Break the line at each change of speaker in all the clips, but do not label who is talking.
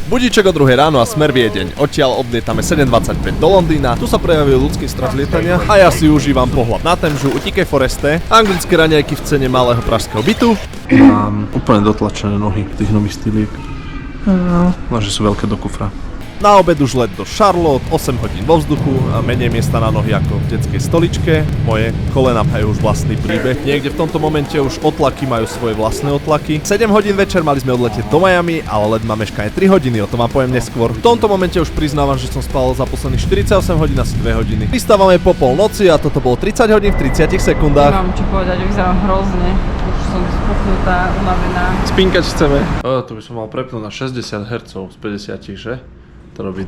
Budíček o 2 ráno a smer Viedeň. Odtiaľ odlietame 7:25 do Londýna, tu sa prejavil ľudský strach z lietania a ja si užívam pohľad na Temžu u TK Foreste, anglické raňajky v cene malého pražského bytu.
Mám úplne dotlačené nohy tých nových styliek. No, že sú veľké do kufra.
Na obed už let do Charlotte, 8 hodín vo vzduchu a menej miesta na nohy ako v detskej stoličke. Moje kolena majú už vlastný príbeh. Niekde v tomto momente už otlaky majú svoje vlastné otlaky. 7 hodín večer mali sme odletieť do Miami, ale let má meškanie 3 hodiny, o tom vám poviem neskôr. V tomto momente už priznávam, že som spal za posledných 48 hodín asi 2 hodiny. Vystávame po polnoci a toto bolo 30 hodín v 30 sekundách.
Nemám čo povedať, vyzerám hrozne. Už som spuchnutá, unavená.
Spínkať chceme. To by som mal prepnúť na 60 Hz z 50, že? To robí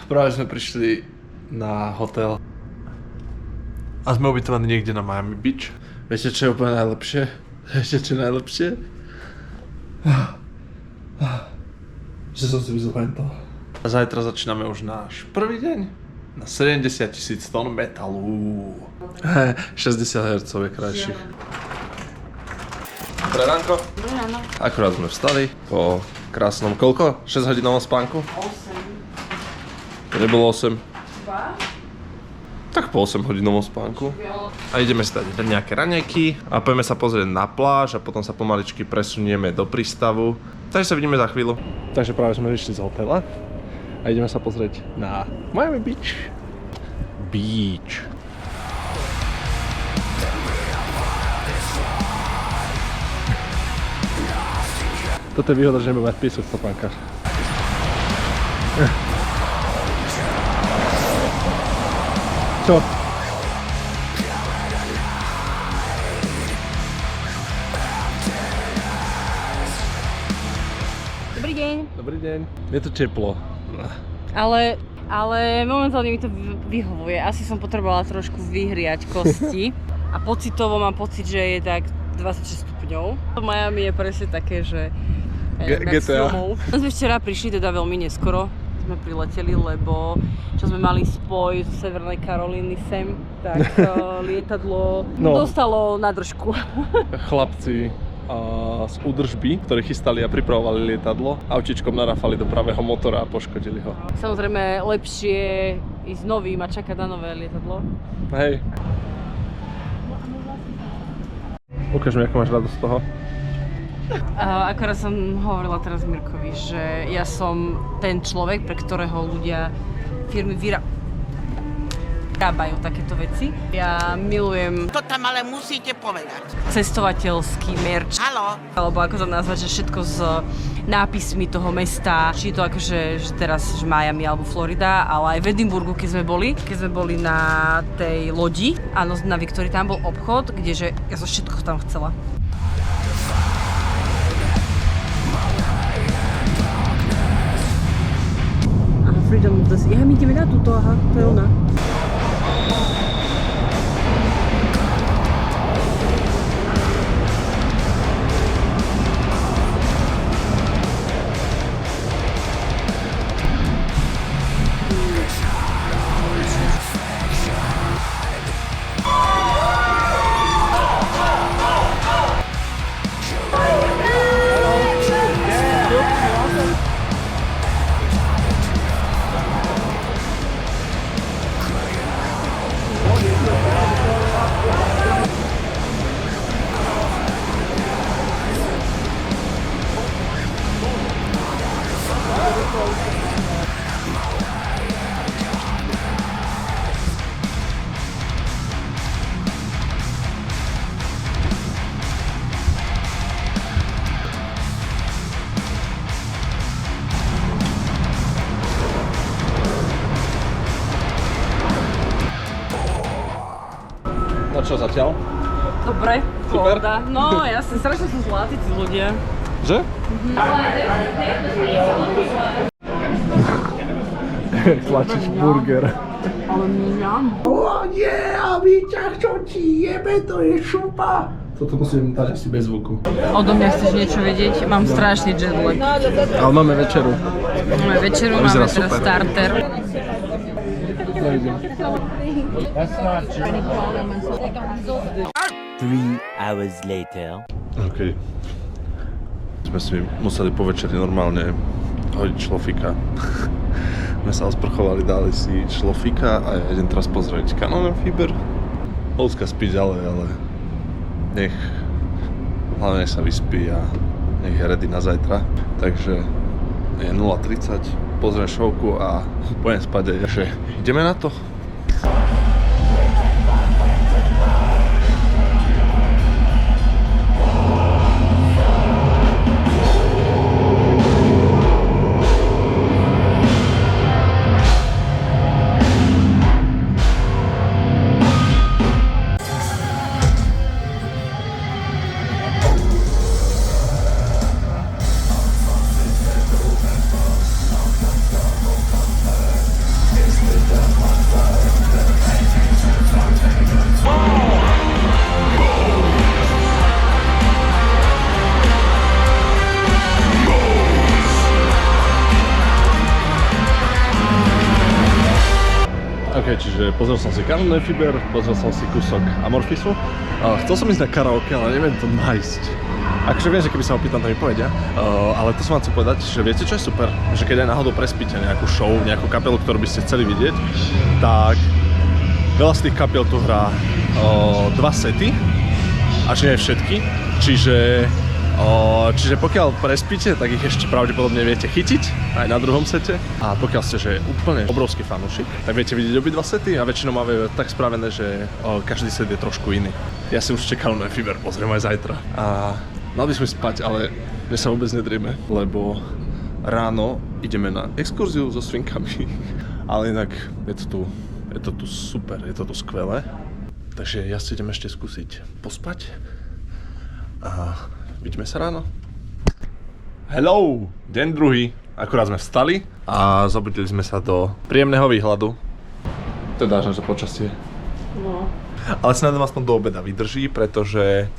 Práve sme prišli na hotel a sme ubytovaní niekde na Miami Beach. Viete, čo je úplne najlepšie? Viete, čo je najlepšie? Že som si vyzúhental. A zajtra začíname už náš prvý deň na 70 000 tón metalu. 60 Hz je krajší. Dobré ránko.
Dobré ráno.
Akurát sme vstali po krásnom koľko? 6 hodinovom spánku?
8.
To nebolo 8.
2?
Tak po 8 hodinovom spánku. A ideme si dať nejaké raňajky a poďme sa pozrieť na pláž a potom sa pomaličky presunieme do prístavu. Takže sa vidíme za chvíľu. Takže práve sme vyšli z hotela a ideme sa pozrieť na Miami Beach. Beach. Toto je výhoda, že nebudeme mať písok v stopánkach. Čo?
Dobrý deň.
Dobrý deň. Je to teplo.
Ale momentálne mi to vyhovuje. Asi som potrebovala trošku vyhriať kosti. A pocitovo mám pocit, že je tak 26 stupňov. Miami je presne také, že
GTA.
My sme včera prišli teda veľmi neskoro. Sme prileteli, lebo čo sme mali spoj zo Severnej Karolíny sem, tak lietadlo dostalo na držku.
Chlapci z údržby, ktorí chystali a pripravovali lietadlo, autičkom narafali do pravého motora a poškodili ho.
Samozrejme lepšie ísť novým a čakať na nové lietadlo.
Hej. Ukáž mi, ako máš radosť z toho.
Akorát som hovorila teraz Mirkovi, že ja som ten človek, pre ktorého ľudia, firmy vyrábajú takéto veci. Ja milujem
To tam ale musíte povedať.
cestovateľský merch.
Haló?
Alebo ako to nazvať, že všetko s nápismi toho mesta. Či je to akože že teraz že Miami alebo Florida, ale aj v Edinburgu, keď sme boli na tej lodi, áno, na Victorii, tam bol obchod, kdeže ja som všetko tam chcela. Freedom of the Sea. My ideme na túto, aha, to je ona.
No čo zatiaľ?
Dobre,
Super.
pohoda. No jasne, strašne sú zlatí tí ľudia.
Že? Tlačíš burger.
Ale mňam.
O nie, a výťah, čo ti jebe, to je šupa.
Toto musím dať asi bez zvuku.
Odo mňa chceš niečo vedieť? Mám strašný jetlag.
Ale máme večeru.
Máme večeru, máme teraz
super.
starter.
Nevidím.
3 hours later.
OK. Sme si museli po večeri normálne hodiť šlofika. Sme sa osprchovali, dali si šlofika a ja idem teraz pozrieť Kanonenfieber. Olska spí ďalej, ale nech hlavne sa vyspí a nech je ready na zajtra. Takže je 0:30, pozriem šovku a budem spať. Takže ideme na to. Ok, čiže pozrel som si Kanonenfieber, pozrel som si kúsok Amorphisu. Chcel som ísť na karaoke, ale neviem to nájsť. Akože viem, že keby sa opýtam, to mi povedia. Ale to som vám chcel povedať, že viete, čo je super? Že keď aj náhodou prespíte nejakú show, nejakú kapelu, ktorú by ste chceli vidieť, tak veľa z tých kapiel tu hrá 2 sety, až nie všetky. Čiže pokiaľ prespíte, tak ich ešte pravdepodobne viete chytiť aj na druhom sete. A pokiaľ ste že úplne obrovský fanúšik, tak viete vidieť obidva sety a väčšinou máme tak spravené, že každý set je trošku iný. Ja si už čakal na Fever, pozriem aj zajtra. A mal by sme spať, ale my sa vôbec nedrieme, lebo ráno ideme na exkurziu so svinkami. Ale inak je to tu super, je to tu skvelé. Takže ja si idem ešte skúsiť pospať. A vidíme sa ráno. Hello! Deň druhý. Akurát sme vstali a zobudili sme sa do príjemného výhľadu. Teda, že počasie.
No.
Ale snáď aspoň do obeda vydrží, pretože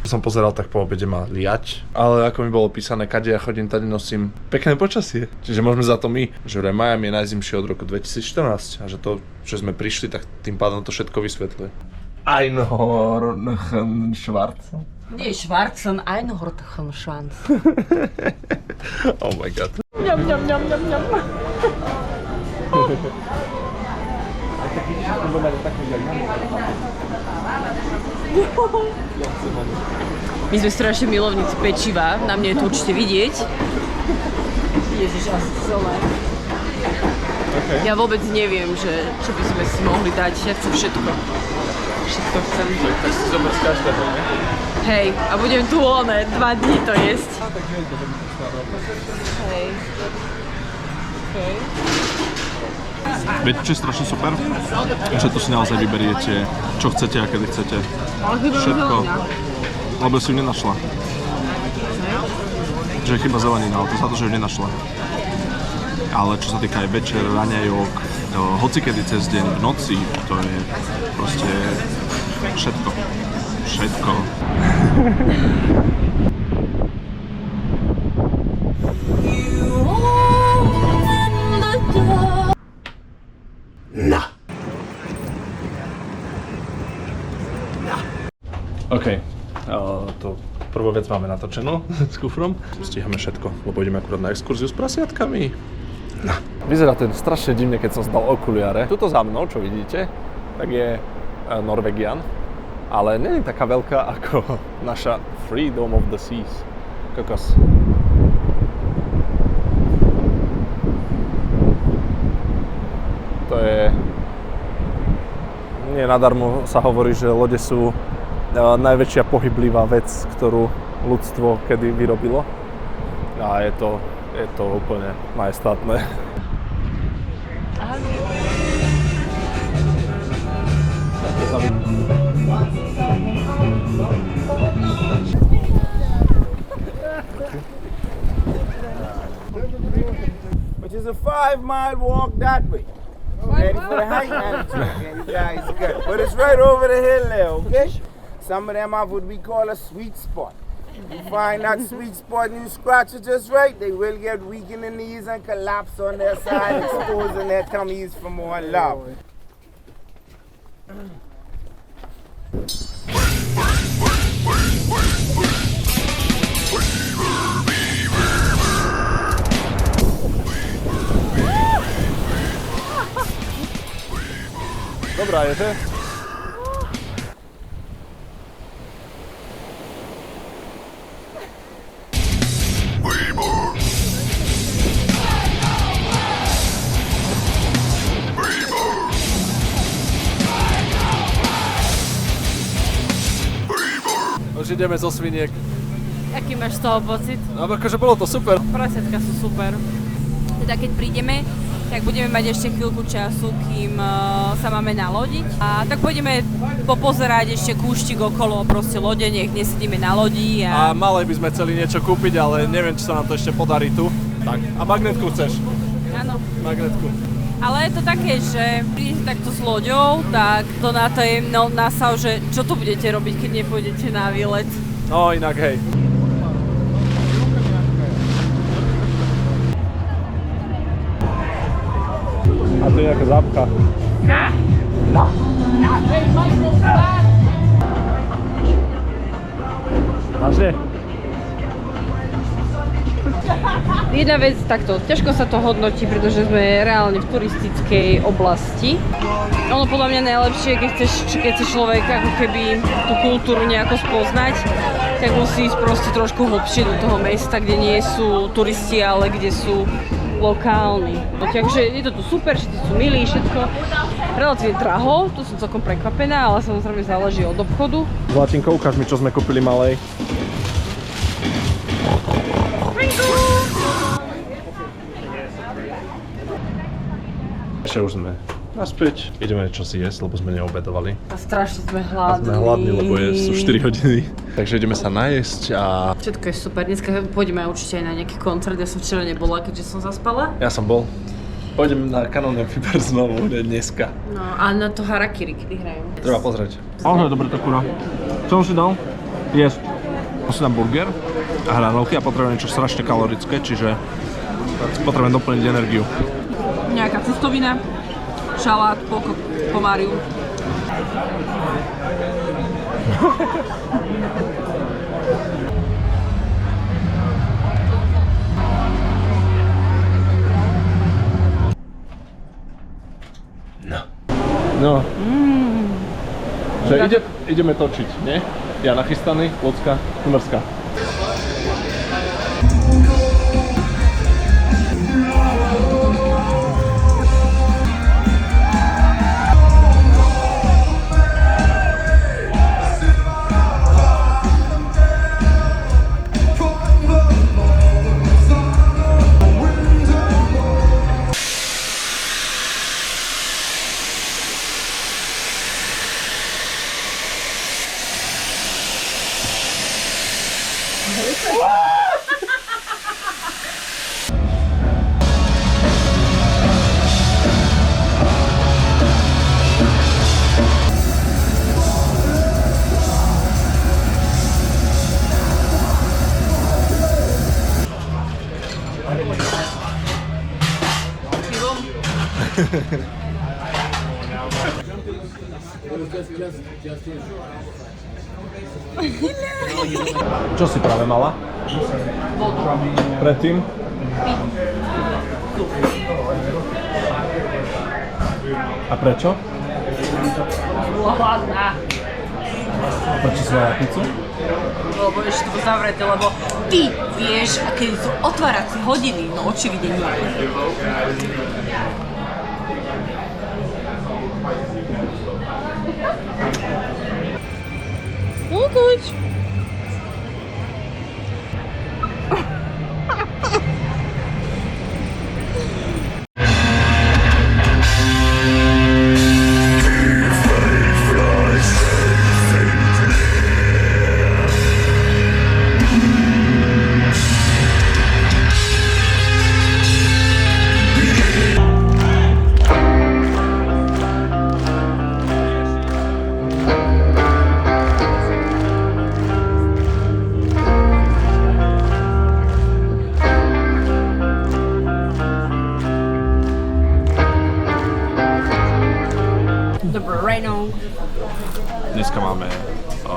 som pozeral, tak po obede má liať. Ale ako mi bolo písané, kade ja chodím, tady nosím pekné počasie. Čiže môžeme za to my, že vraj Miami je najzimšie od roku 2014 a že to, že sme prišli, tak tým pádom to všetko vysvetľuje. Einhorn Schwarz.
Nie, Schwarzen, Einhorn Schwanz.
Oh my god.
Ňam, ňam, ňam, ňam, ňam. My sme strašne milovníci pečiva, na mne je to určite vidieť. Ježiš, asi celé.
Okay.
Ja vôbec neviem, že čo by sme si mohli dať, ja chcem všetko. Všetko chcem.
Tak si zober z každého, ne?
Hej, a budem tu 2 dní to jesť. Hej. Okay.
Viete, čo je strašne super? Že tu si naozaj vyberiete, čo chcete a kedy chcete. Všetko. Lebo si ju nenašla. Že je chyba zelenina, ale to za to, že ju nenašla. Ale čo sa týka aj večer, raňajok, hocikedy cez deň, v noci, to je proste všetko. Všetko.
OK, to prvú vec máme natočenú s kufrom. Stíhame všetko, lebo ideme akurát na exkurziu s prasiatkami. No. Vyzerá to strašne divne, keď som zdal okuliare. Tuto za mnou, čo vidíte, tak je Norwegian, ale nie je taká veľká ako naša Freedom of the Seas. Kokos. To je... Nie nadarmo sa hovorí, že lode sú najväčšia pohyblivá vec, ktorú ľudstvo kedy vyrobilo. A je to úplne majestátne.
Which is a 5-mile walk that way. Ready for the hike attitude, man. You guys are good. But it's right over the hill there, okay? Some of them have what we call a sweet spot. You find that sweet spot and you scratch it just right, they will get weak in the knees and collapse on their side, exposing their tummies for more love.
dobrá je, že? Už ideme zo sviniek.
Aký máš z toho pocit?
No akože bolo to super.
Prasiatka sú super. Teda keď prídeme, tak budeme mať ešte chvíľku času, kým sa máme nalodiť. A tak pôjdeme popozerať ešte kúštik okolo proste lode, nech nesedíme na lodi.
A malé by sme chceli niečo kúpiť, ale neviem, či sa nám to ešte podarí tu. Tak, a magnetku chceš?
Áno.
Magnetku.
Ale je to také, že prídete takto s loďou, tak to na to je násav, že čo tu budete robiť, keď nepôjdete na výlet.
No inak hej. A to je nejaká zápcha. Vážne?
Jedna vec takto, ťažko sa to hodnotí, pretože sme reálne v turistickej oblasti. Ono podľa mňa najlepšie, keď chce človek ako keby tú kultúru nejako spoznať, tak musí ísť proste trošku hlbšie do toho mesta, kde nie sú turisti, ale kde sú lokálni. Takže je to tu super, všetci sú milí, všetko. Relatívne draho, tu som celkom prekvapená, ale samozrejme záleží od obchodu.
Zlatinko, ukáž mi, čo sme kúpili malej. Ešte už sme naspäť. Ideme čo si jesť, lebo sme neobedovali.
A strašne sme
A
hladní.
sme hladní, lebo sú 4 hodiny. Takže ideme sa najesť a...
Všetko je super. Dneska pôjdeme určite aj na nejaký koncert. Ja som včera nebola, keďže som zaspala.
Ja som bol. Pôjdem na Cannon Fever znovu dneska.
No a na to harakiri, kedy hrajú.
Treba pozrieť. Ale dobre to kurá. Čo som si dal? Jesť. Som si dám burger a hranolky a potrebujem niečo strašne kalorické, čiže potrebujem doplniť energiu.
Nejaká cestovina, šalát, pomáriu.
No. Že ideme točiť, nie? Ja nachystaný, Lucka, Mrská. Čo si práve mala? Predtým? A prečo?
Bola hladná.
Prečo si mala pizzu?
Lebo ešte to bolo zavreté, lebo ty vieš, aké sú otváracie hodiny. No očividne nie. Lukuť! Dobré ráno.
Dneska máme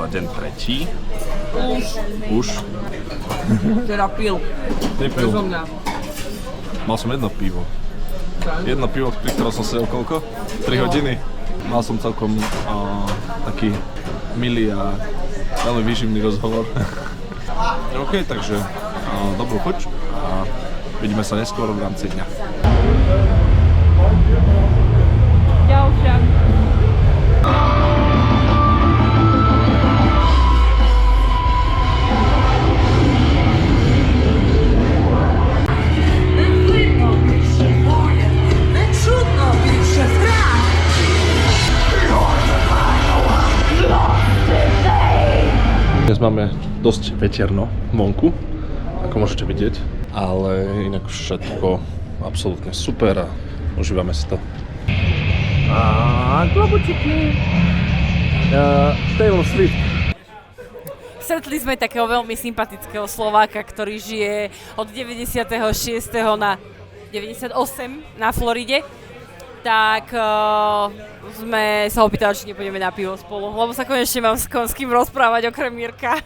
deň tretí. Už.
Teda pil.
Nepil.
Bezo mňa.
Mal som jedno pivo. Jedno pivo, pri ktorom som sedel koľko? 3 hodiny. Mal som celkom taký milý a veľmi výživný rozhovor. OK, takže dobrú chuť a vidíme sa neskôr v rámci dňa.
Ďalšia.
Dnes máme dosť veterno vonku, ako môžete vidieť, ale inak všetko absolútne super a užívame si to. A klobučiky! Taylor Swift.
Stretli sme takého veľmi sympatického Slováka, ktorý žije od 96. na 98 na Floride. Tak sme sa ho pýtali, či nepôjdeme na pivo spolu, lebo sa konečne mám s kým rozprávať okrem Mirka.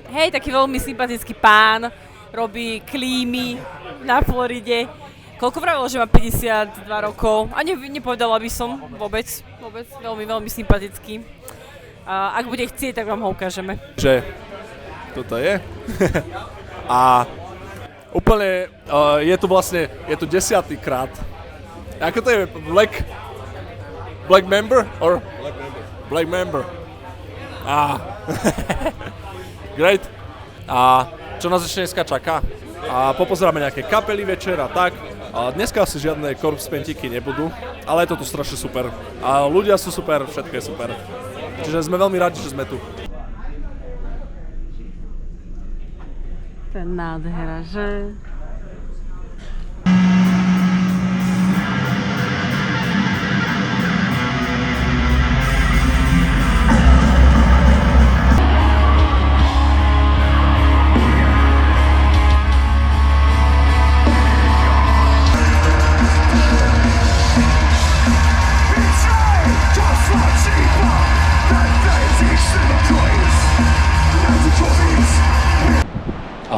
Hej, taký veľmi sympatický pán, robí klímy na Floride. Koľko vravil, že má 52 rokov a nepovedala by som vôbec, veľmi sympatický. Ak bude chcieť, tak vám ho ukážeme.
Že toto je a úplne je tu 10. krát. Ako to je? Black member? Or? Black member. Great. A čo nás ešte dneska čaká? A popozeráme nejaké kapely večer a tak. A dneska asi žiadne korps pentiky nebudú, ale je to tu strašne super. A ľudia sú super, všetko je super. Čiže sme veľmi radi, že sme tu.
To je nádhera, že?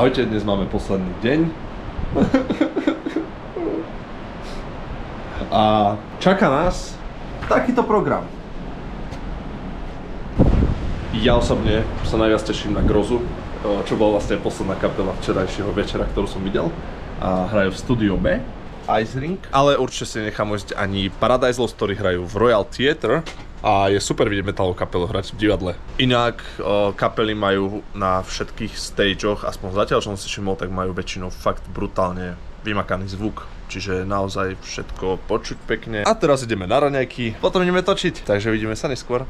Ahojte, dnes máme posledný deň. A čaká nás takýto program. Ja osobne sa najviac teším na Grozu, čo bola vlastne posledná kapela včerajšieho večera, ktorú som videl. A hrajú v Studio B, Ice Ring. Ale určite si nechám ujsť ani Paradise Lost, ktorí hrajú v Royal Theatre. A je super vidieť metalovú kapelu hrať v divadle. Inak kapely majú na všetkých stageoch, aspoň zatiaľ, čo som si všimol, tak majú väčšinou fakt brutálne vymakaný zvuk. Čiže naozaj všetko počuť pekne. A teraz ideme na raňajky, potom ideme točiť, takže vidíme sa neskôr.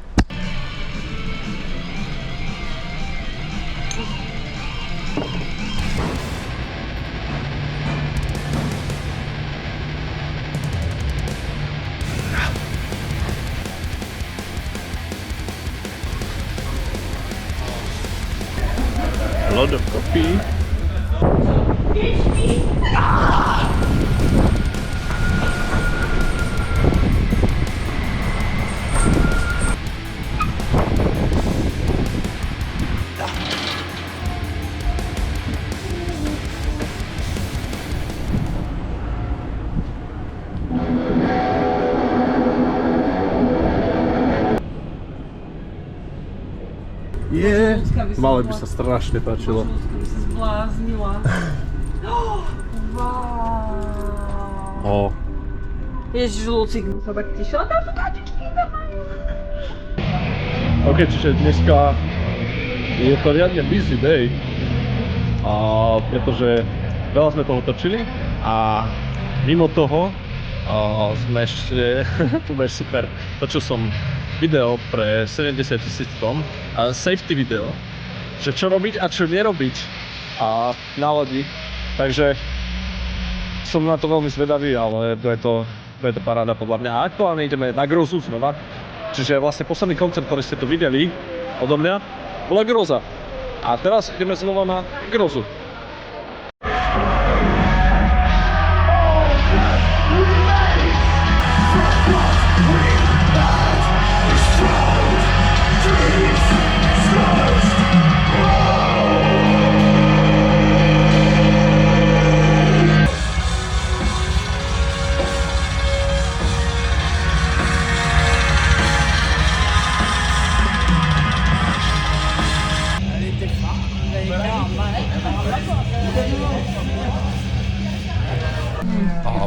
A lot of coffee. Malé by sa strašne páčilo.
By sa zbláznila. Wow. Ježiš, Lucík, sa tak tešila. Tam sú kačičky,
OK, čiže dneska je to riadne busy day. Pretože veľa sme toho točili a mimo toho sme ešte, to bude super, točil som video pre 70 000 tón, safety video, že čo robiť a čo nerobiť na lodi, takže som na to veľmi zvedavý, ale bude to paráda podľa mňa. A aktuálne ideme na Grozu znova, čiže vlastne posledný koncert, ktorý ste tu videli odo mňa, bola Groza. A teraz ideme znova na Grozu.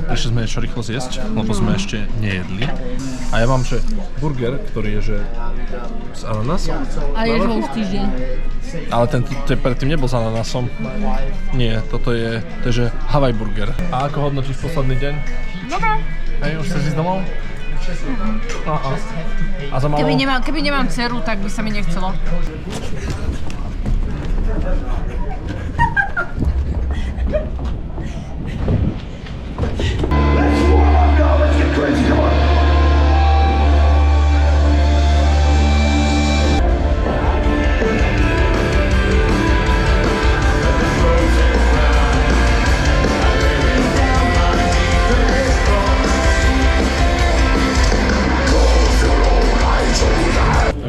prišli sme niečo rýchlo zjesť, lebo sme ešte nejedli. A ja mám, že burger, ktorý je, že s ananásom.
A je už týždeň.
Ale ten predtým nebol s ananásom. Nie, toto je že Hawaii burger. A ako hodnotíš posledný deň?
Dobre.
Hej, už chceš ísť domov? A za malo?
Keby nemám dceru, tak by sa mi nechcelo.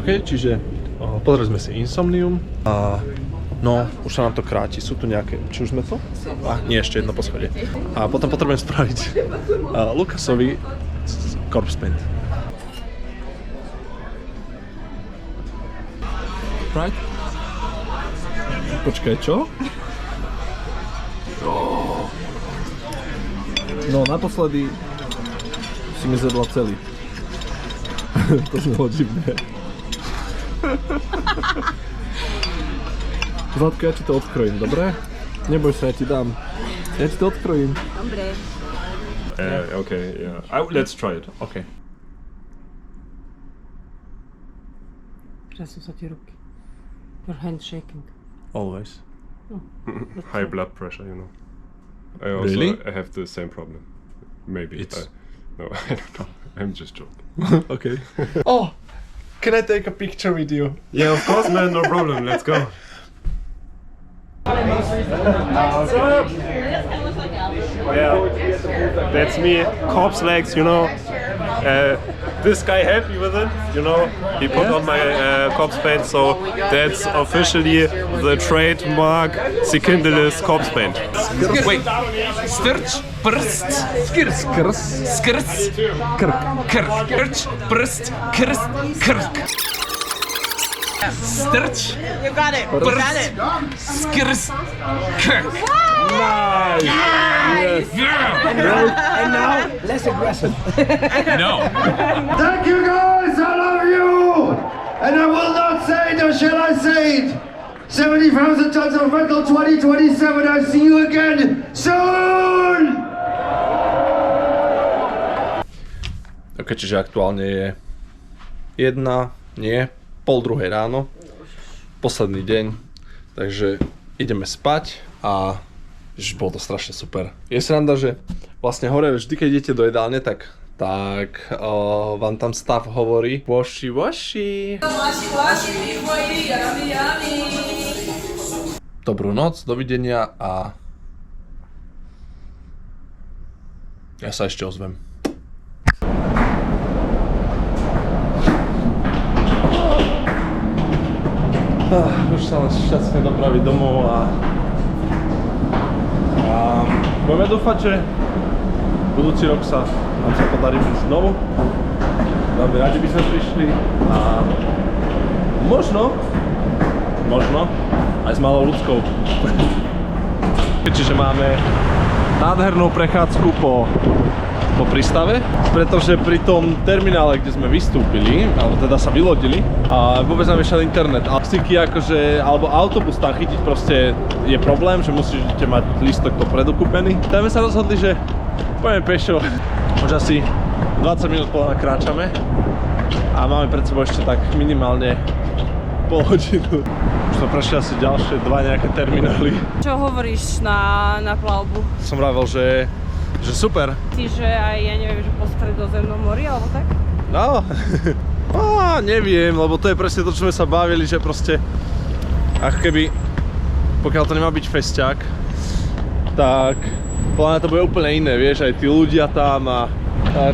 OK, čiže pozreli sme si Insomnium a no, už sa nám to kráti. Sú tu nejaké, či už sme to? Nie, ešte jedno poschodie. A potom potrebujem spraviť Lukasovi corpse paint. Right? Počkaj, čo? No, naposledy si mi zjedla celý. To znelo divné. Zlatko, ja ti to odkrojím, dobre? Neboj sa, ja ti dám. Ja ti to odkrojím.
Dobre.
Okay, yeah. Let's try it.
OK.
Trasú sa ti ruky. Your hand shaking.
Always.
High blood pressure, you know. I also
Really?
have the same problem. Maybe.
It's-
No, I don't know. I'm just joking.
OK. Oh! Can I take a picture with you?
Yeah, of course, man. No problem. Let's go. Yeah, that's me. Corpse legs, you know. This guy helped me with it, you know. He put on my corpse paint, so that's officially the trademark Sekindelis corpse paint.
Wait. Strč, prst, skirs,
Krs.
skrs,
Krk.
krk, strč, prst, krst, krk. Strč, prst, skirs, krk.
Nice!
Yeah.
And now, less aggressive.
No.
Thank you guys, I love you! And I will not say it, or shall I say it? 70,000 tons of metal 2027, I'll see you again soon!
OK, čiže aktuálne je 1:30 ráno. Posledný deň. Takže ideme spať a bolo to strašne super. Je sranda, že vlastne hore vždy, keď idete do jedálne, tak vám tam stav hovorí washi washi. Dobrú noc, dovidenia a ja sa ešte ozvem. Už sa len šťastne dopraviť domov a budeme dúfať, že budúci rok nám sa podarí byť znovu. Veľmi radi by sme prišli a možno aj s malou ľudskou. Čiže máme nádhernú prechádzku po prístave, pretože pri tom terminále, kde sme vystúpili, alebo teda sa vylodili, a vôbec nám išiel internet. A styky akože, alebo autobus tam chytiť proste je problém, že musíte mať lístok dopredu kúpený. Tak sme sa rozhodli, že pôjdeme pešo. Už asi 20 minút podľa kráčame a máme pred sebou ešte tak minimálne pol hodinu. Už sme prešli asi ďalšie dva nejaké terminály.
Čo hovoríš na plavbu?
Som vravel, že super.
Ty, že aj, ja neviem, že po Stredozemnom mori, alebo tak?
No, neviem, lebo to je presne to, čo sme sa bavili, že proste ako keby, pokiaľ to nemá byť festiak, tak podľa mňa to bude úplne iné, vieš, aj tí ľudia tam a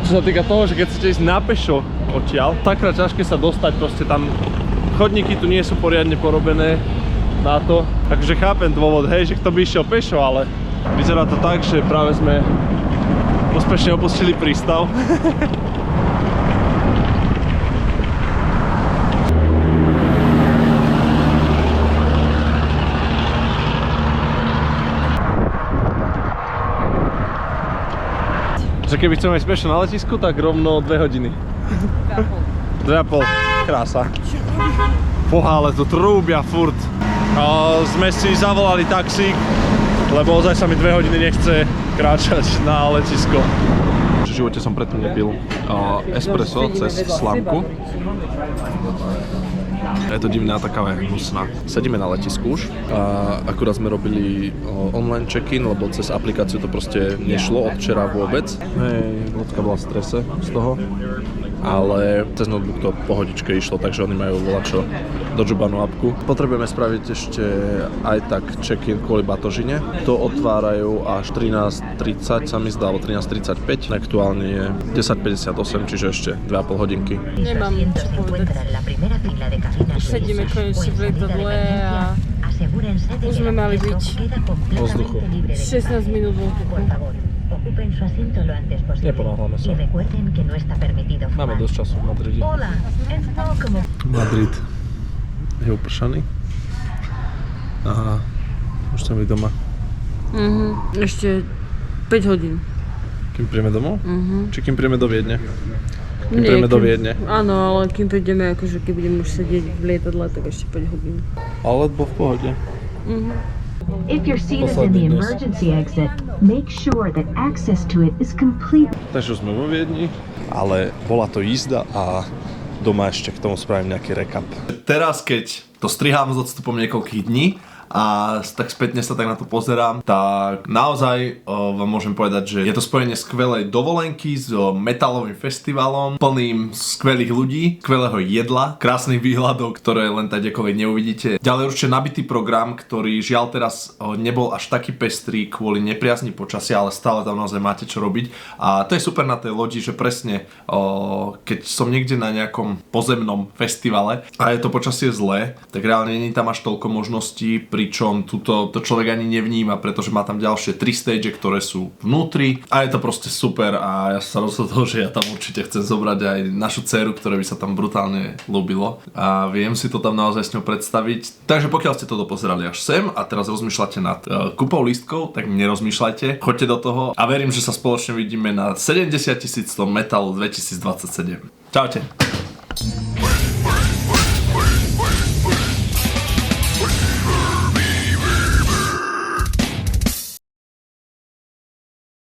čo sa týka toho, že keď chcete ísť na pešo odtiaľ, takrat ťažké sa dostať, proste tam chodníky tu nie sú poriadne porobené na to, takže chápem dôvod, hej, že kto by išiel pešo, ale vyzerá to tak, že práve sme úspešne opustili prístav.
Že keby chceme ísť pešo na letisku, tak rovno 2 hodiny. 2,5. Krása. Poha, ale to trúbia furt. Sme si zavolali taxík, lebo ozaj sa mi 2 hodiny nechce kráčať na letisko. V živote som predtým nepil espresso cez slamku. Je to divná, taká hnusná. Sedíme na letisku už a akurát sme robili online check-in, lebo cez aplikáciu to proste nešlo od včera vôbec. Hej, Lodka bola v strese z toho, ale cez notebook to pohodičke išlo, takže oni majú volačo dodžubanú apku. Potrebujeme spraviť ešte aj tak check-in kvôli batožine. To otvárajú až 13:30 sa mi zdá, alebo 13:35. Aktuálne je 10:58, čiže ešte 2,5 hodinky.
Nemám čo povedať. Už sedíme konečne v lietadle a už sme mali byť
Vo vzduchu.
16 minút vo vzduchu.
Neponáhľame sa. Máme dosť času v Madride. Madrid je upršaný. A už sme byť doma.
Ešte 5 hodín.
Kým príjeme domov? Či kým príjeme do Viedne? Kým príjeme do Viedne.
Áno, ale kým prídeme, akože keď budeme už sedieť v lietadle, tak ešte 5 hodín.
Ale bo v pohode.
If your seat is in the emergency exit, make sure that access to it is complete.
Takže už sme vo Viedni, ale bola to jízda a doma ešte k tomu spravím nejaký recap.
Teraz, keď to strihám s odstupom niekoľkých dní a tak spätne sa tak na to pozerám, tak naozaj vám môžem povedať, že je to spojenie skvelej dovolenky s metalovým festivalom, plným skvelých ľudí, skvelého jedla, krásnych výhľadov, ktoré len tak kdekoľvek neuvidíte. Ďalej určite nabitý program, ktorý žiaľ teraz nebol až taký pestrý kvôli nepriazni počasia, ale stále tam naozaj máte čo robiť. A to je super na tej lodi, že presne keď som niekde na nejakom pozemnom festivale a je to počasie zlé, tak reálne nie je tam až toľko možností, pričom to človek ani nevníma, pretože má tam ďalšie 3 stage, ktoré sú vnútri a je to proste super a ja sa rozhodol, že ja tam určite chcem zobrať aj našu dceru, ktoré by sa tam brutálne ľúbilo a viem si to tam naozaj s ňou predstaviť. Takže pokiaľ ste to dopozerali až sem a teraz rozmýšľate nad kúpou lístkov, tak nerozmýšľajte, choďte do toho a verím, že sa spoločne vidíme na 70 000 metalu 2027. Čaute.